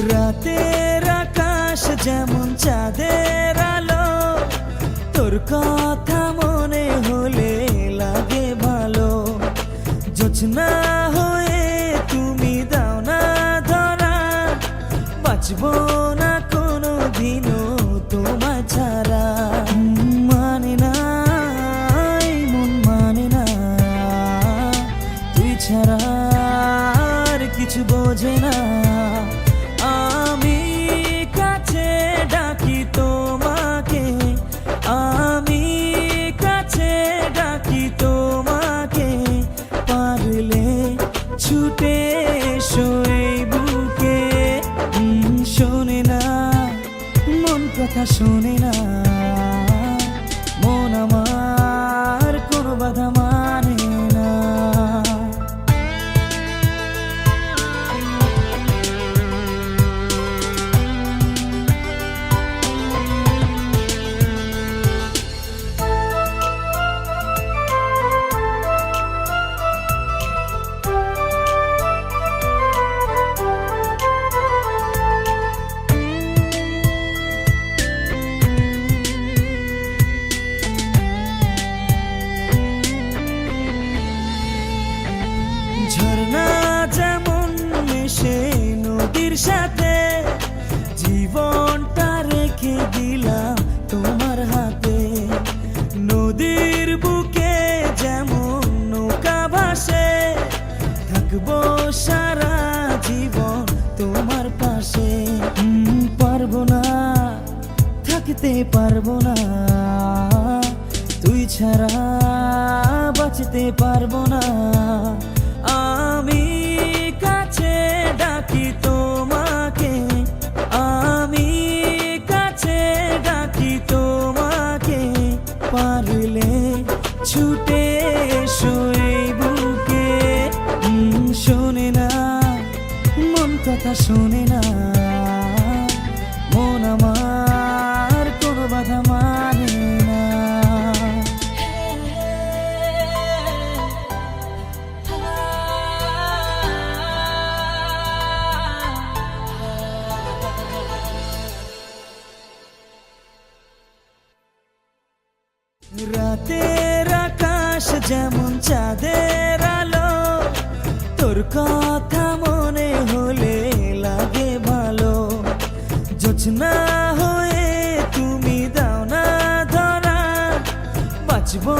রাতের আকাশ যেমন চাঁদের আলো, তোর কথা মনে হলে লাগে ভালো। জোছনা হয়ে তুমি দাও না ধরা, বাঁচবো না কোনো দিনও তোমায় ছাড়া। মানে না এই মন মানে না, তুই ছাড়া আর কিছু বোঝে না। আমি কাছে ডাকি তোমাকে, আমি কাছে ডাকি তোমাকে, পারলে ছুটে এসো এই বুকে। শোনে না মন কথা শোনে না, মন আমার কোনো বাধা মানে না। ঝর্ণা যেমন মিশে নদীর সাথে, জীবনটা রেখে দিলাম তোমার হাতে। নদীর বুকে যেমন নৌকা ভাসে, থাকবো সারা জীবন তোমার পাশে। পারবো না থাকতে পারবো না, তুই ছাড়া বাঁচতে পারবো না। আমি কাছে ডাকি তোমাকে, আমি কাছে ডাকি তোমাকে, পারলে ছুটে এসো এই বুকে। শোনে না মন কথা শোনে না, মন আমার কোনো বাধা মানে না। রাতের আকাশ যেমন চাঁদের আলো, তোর কথা মনে হলে লাগে ভালো। জোছনা হয়ে তুমি দাও না ধরা, বাঁচবো